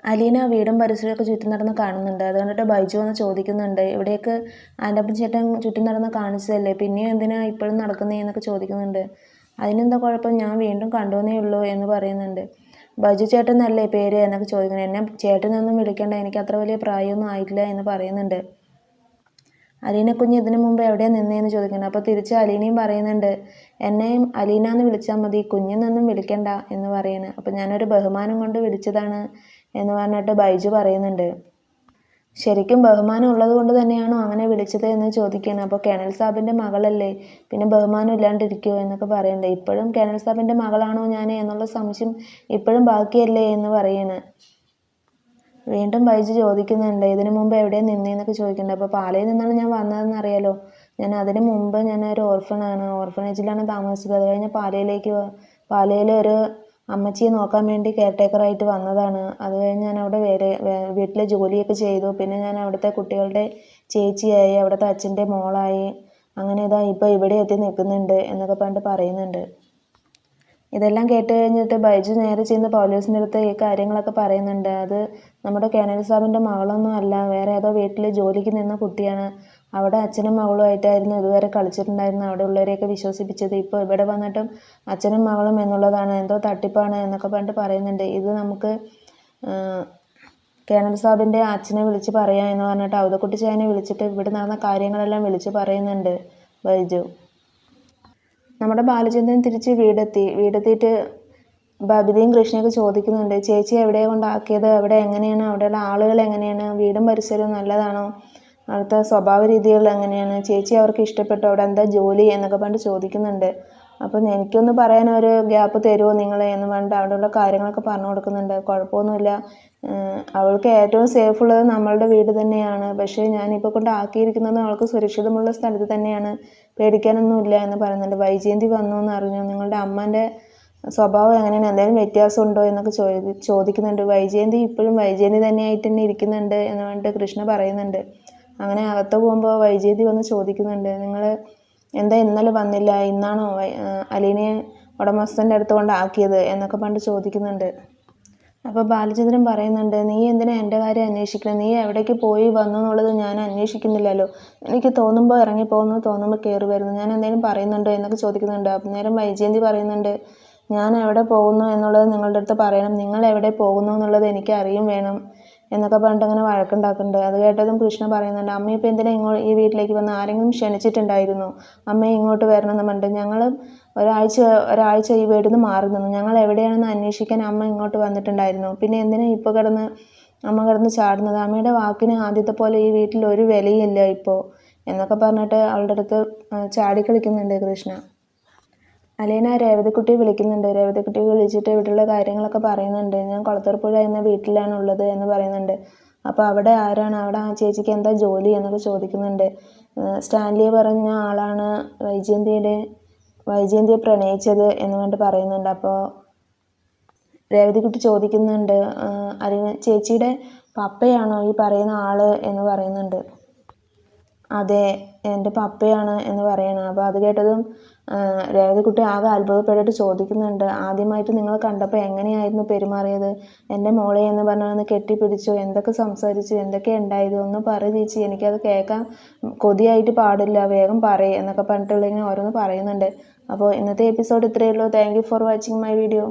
അലീന വീടും പരിസരമൊക്കെ ചുറ്റി നടന്ന് കാണുന്നുണ്ട്. അത് കണ്ടിട്ട് ബൈജു വന്ന് ചോദിക്കുന്നുണ്ട്, ഇവിടെയൊക്കെ ആൻ്റപ്പൻ ചേട്ടൻ ചുറ്റി നടന്ന് കാണിച്ചതല്ലേ, പിന്നെയും എന്തിനാ ഇപ്പോഴും നടക്കുന്നതെന്നൊക്കെ ചോദിക്കുന്നുണ്ട്. അതിനെന്താ കുഴപ്പം, ഞാൻ വീണ്ടും കണ്ടുവെന്നേ ഉള്ളൂ എന്ന് പറയുന്നുണ്ട്. ബൈജു ചേട്ടൻ എന്നല്ലേ പേര് എന്നൊക്കെ ചോദിക്കുന്നു. എന്നെ ചേട്ടനൊന്നും വിളിക്കണ്ട, എനിക്ക് അത്ര വലിയ പ്രായമൊന്നും ആയിട്ടില്ല എന്ന് പറയുന്നുണ്ട്. അലീന കുഞ്ഞ് ഇതിനു മുമ്പ് എവിടെയാണ് നിന്നേന്ന് ചോദിക്കുന്നത്. അപ്പോൾ തിരിച്ച് അലീനയും പറയുന്നുണ്ട്, എന്നെയും അലീന എന്ന് വിളിച്ചാൽ മതി, കുഞ്ഞെന്നൊന്നും വിളിക്കണ്ട എന്ന് പറയുന്നത്. അപ്പോൾ ഞാനൊരു ബഹുമാനം കൊണ്ട് വിളിച്ചതാണ് എന്ന് പറഞ്ഞിട്ട് ബൈജു പറയുന്നുണ്ട്. ശരിക്കും ബഹുമാനം ഉള്ളത് കൊണ്ട് തന്നെയാണോ അങ്ങനെ വിളിച്ചത് എന്ന് ചോദിക്കുകയാണ്. അപ്പോൾ കേണൽ സാബിൻ്റെ മകളല്ലേ, പിന്നെ ബഹുമാനം ഇല്ലാണ്ടിരിക്കുമോ എന്നൊക്കെ പറയുന്നുണ്ട്. ഇപ്പോഴും കേണൽ സാബിൻ്റെ മകളാണോ ഞാൻ എന്നുള്ള സംശയം ഇപ്പോഴും ബാക്കിയല്ലേ എന്ന് പറയുന്നത്. വീണ്ടും ബൈജു ചോദിക്കുന്നുണ്ട്, ഇതിനു മുമ്പ് എവിടെയാണ് നിന്നേന്നൊക്കെ ചോദിക്കുന്നുണ്ട്. അപ്പോൾ പാലയിൽ നിന്നാണ് ഞാൻ വന്നതെന്ന് അറിയാലോ. ഞാൻ അതിന് മുമ്പ് ഞാനൊരു ഓർഫനാണ്, ഓർഫനേജിലാണ് താമസിച്ചത്. അത് കഴിഞ്ഞ് പാലയിൽ ഒരു അമ്മച്ചിയെ നോക്കാൻ വേണ്ടി കെയർടേക്കറായിട്ട് വന്നതാണ്. അത് കഴിഞ്ഞ് ഞാൻ അവിടെ വീട്ടിലെ ജോലിയൊക്കെ ചെയ്തു. പിന്നെ ഞാൻ അവിടുത്തെ കുട്ടികളുടെ ചേച്ചിയായി, അവിടുത്തെ അച്ഛൻ്റെ മോളായി, അങ്ങനെ ഇതാ ഇപ്പോൾ ഇവിടെ എത്തി നിൽക്കുന്നുണ്ട് എന്നൊക്കെ പറഞ്ഞിട്ട് പറയുന്നുണ്ട്. ഇതെല്ലാം കേട്ട് കഴിഞ്ഞിട്ട് ബൈജു നേരെ ചെന്ന് പൗലോസിൻ്റെ അടുത്ത് ഈ കാര്യങ്ങളൊക്കെ പറയുന്നുണ്ട്. അത് നമ്മുടെ കേണൽ സാബിൻ്റെ മകളൊന്നും അല്ല, വേറെ ഏതോ വീട്ടിൽ ജോലിക്ക് നിന്ന കുട്ടിയാണ്. അവിടെ അച്ഛനും മകളുമായിട്ടായിരുന്നു ഇതുവരെ കളിച്ചിട്ടുണ്ടായിരുന്നു, അവിടെ ഉള്ളവരെയൊക്കെ വിശ്വസിപ്പിച്ചത്. ഇപ്പോൾ ഇവിടെ വന്നിട്ടും അച്ഛനും മകളും എന്നുള്ളതാണ്, എന്തോ തട്ടിപ്പാണ് എന്നൊക്കെ പറഞ്ഞിട്ട് പറയുന്നുണ്ട്. ഇത് നമുക്ക് കേണൽ സാബിൻ്റെ അച്ഛനെ വിളിച്ച് പറയാം എന്ന് പറഞ്ഞിട്ട് ഔതക്കുട്ടി ചായനെ വിളിച്ചിട്ട് ഇവിടെ നടന്ന കാര്യങ്ങളെല്ലാം വിളിച്ച് പറയുന്നുണ്ട് ബൈജു. നമ്മുടെ ബാലചന്ദ്രൻ തിരിച്ച് വീടെത്തിയിട്ട് ബബിതയും കൃഷ്ണയൊക്കെ ചോദിക്കുന്നുണ്ട്, ചേച്ചി എവിടെയാണ് കൊണ്ടാക്കിയത്, അവിടെ എങ്ങനെയാണ്, അവിടെയുള്ള ആളുകൾ എങ്ങനെയാണ്, വീടും പരിസരവും നല്ലതാണോ, അവിടുത്തെ സ്വഭാവ രീതികൾ എങ്ങനെയാണ്, ചേച്ചി അവർക്ക് ഇഷ്ടപ്പെട്ടു, അവിടെ എന്താ ജോലി എന്നൊക്കെ പറഞ്ഞിട്ട് ചോദിക്കുന്നുണ്ട്. അപ്പം എനിക്കൊന്ന് പറയാൻ ഒരു ഗ്യാപ്പ് തരുമോ നിങ്ങൾ എന്ന് പറഞ്ഞിട്ട് അവിടെയുള്ള കാര്യങ്ങളൊക്കെ പറഞ്ഞു കൊടുക്കുന്നുണ്ട്. കുഴപ്പമൊന്നുമില്ല, അവൾക്ക് ഏറ്റവും സേഫ് ഉള്ളത് നമ്മളുടെ വീട് തന്നെയാണ്, പക്ഷേ ഞാനിപ്പോൾ കൊണ്ട് ആക്കിയിരിക്കുന്നത് അവൾക്ക് സുരക്ഷിതമുള്ള സ്ഥലത്ത് തന്നെയാണ്, പേടിക്കാനൊന്നുമില്ല എന്ന് പറയുന്നുണ്ട്. വൈജയന്തി വന്നു എന്ന് അറിഞ്ഞു, നിങ്ങളുടെ അമ്മേൻ്റെ സ്വഭാവം എങ്ങനെയാണ്, എന്തെങ്കിലും വ്യത്യാസമുണ്ടോ എന്നൊക്കെ ചോദിക്കുന്നുണ്ട്. വൈജയന്തി ഇപ്പോഴും വൈജയന്തി തന്നെയായിട്ട് തന്നെ ഇരിക്കുന്നുണ്ട് എന്ന് പറഞ്ഞിട്ട് കൃഷ്ണ പറയുന്നുണ്ട്. അങ്ങനെ അകത്ത് പോകുമ്പോൾ വൈജയന്തി വന്ന് ചോദിക്കുന്നുണ്ട്, നിങ്ങൾ എന്താ ഇന്നലെ വന്നില്ല, ഇന്നാണോ അലീനയെ ഉടമസ്ഥൻ്റെ അടുത്ത് കൊണ്ടാക്കിയത് എന്നൊക്കെ പറഞ്ഞിട്ട് ചോദിക്കുന്നുണ്ട്. അപ്പോൾ ബാലചന്ദ്രൻ പറയുന്നുണ്ട്, നീ എന്തിനാ എൻ്റെ കാര്യം അന്വേഷിക്കണം, നീ എവിടേക്ക് പോയി വന്നു എന്നുള്ളത് ഞാൻ അന്വേഷിക്കുന്നില്ലല്ലോ, എനിക്ക് തോന്നുമ്പോൾ ഇറങ്ങിപ്പോകുന്നു, തോന്നുമ്പോൾ കയറി വരുന്നു, ഞാൻ എന്തെങ്കിലും പറയുന്നുണ്ടോ എന്നൊക്കെ ചോദിക്കുന്നുണ്ട്. അന്നേരം വൈജയന്തി പറയുന്നുണ്ട്, ഞാൻ എവിടെ പോകുന്നു എന്നുള്ളത് നിങ്ങളുടെ അടുത്ത് പറയണം, നിങ്ങൾ എവിടെ പോകുന്നു എന്നുള്ളത് എനിക്ക് അറിയും വേണം എന്നൊക്കെ പറഞ്ഞിട്ട് അങ്ങനെ വഴക്കുണ്ടാക്കുന്നുണ്ട്. അത് കേട്ടതും കൃഷ്ണ പറയുന്നുണ്ട്, അമ്മ ഇപ്പോൾ എന്തിനാ ഈ വീട്ടിലേക്ക് വന്ന്, ആരെങ്കിലും ക്ഷണിച്ചിട്ടുണ്ടായിരുന്നു അമ്മയെ ഇങ്ങോട്ട് വരണമെന്ന് പറഞ്ഞിട്ട്, ഞങ്ങൾ ഒരാഴ്ച ഈ വീട്ടിൽ നിന്ന് മാറി നിന്നു, ഞങ്ങൾ എവിടെയാണെന്ന് അന്വേഷിക്കാൻ അമ്മ ഇങ്ങോട്ട് വന്നിട്ടുണ്ടായിരുന്നു, പിന്നെ എന്തിനാ ഇപ്പോൾ അമ്മ കിടന്ന് ചാടുന്നത്, അമ്മയുടെ വാക്കിന് ആദ്യത്തെ പോലെ ഈ വീട്ടിൽ ഒരു വിലയില്ല ഇപ്പോൾ എന്നൊക്കെ പറഞ്ഞിട്ട് അവളുടെ അടുത്ത് ചാടിക്കളിക്കുന്നുണ്ട് കൃഷ്ണ. അലീന രേവതിക്കുട്ടിയെ വിളിക്കുന്നുണ്ട്. രേവതിക്കുട്ടിയെ വിളിച്ചിട്ട് ഇവിടെയുള്ള കാര്യങ്ങളൊക്കെ പറയുന്നുണ്ട്. ഞാൻ കുളത്തൂർപ്പുഴ എന്ന വീട്ടിലാണുള്ളത് എന്ന് പറയുന്നുണ്ട്. അപ്പോൾ അവിടെ ആരാണ്, അവിടെ ആ ചേച്ചിക്ക് എന്താ ജോലി എന്നൊക്കെ ചോദിക്കുന്നുണ്ട്. സ്റ്റാൻലി പറഞ്ഞ ആളാണ് വൈജയന്തിയെ പ്രണയിച്ചത് എന്ന് പറഞ്ഞിട്ട് പറയുന്നുണ്ട്. അപ്പോൾ രേവതിക്കുട്ടി ചോദിക്കുന്നുണ്ട്, അലീന ചേച്ചിയുടെ പപ്പയാണോ ഈ പറയുന്ന ആള് എന്ന് പറയുന്നുണ്ട്. അതെ, എൻ്റെ പപ്പയാണ് എന്ന് പറയണം. അപ്പോൾ അത് കേട്ടതും രേവതിക്കുട്ടി ആകെ അത്ഭുതപ്പെട്ടിട്ട് ചോദിക്കുന്നുണ്ട്, ആദ്യമായിട്ട് നിങ്ങൾ കണ്ടപ്പോൾ എങ്ങനെയായിരുന്നു പെരുമാറിയത്, എൻ്റെ മോളെ എന്ന് പറഞ്ഞൊന്ന് കെട്ടിപ്പിടിച്ചു, എന്തൊക്കെ സംസാരിച്ചു, എന്തൊക്കെ ഉണ്ടായത്, ഒന്ന് പറ ചേച്ചി, എനിക്കത് കേൾക്കാൻ കൊതിയായിട്ട് പാടില്ല, വേഗം പറയേ എന്നൊക്കെ പറഞ്ഞിട്ടുള്ള ഇങ്ങനെ ഓരോന്ന് പറയുന്നുണ്ട്. അപ്പോൾ ഇന്നത്തെ എപ്പിസോഡ് ഇത്രയേ ഉള്ളൂ. Thank you for watching my video.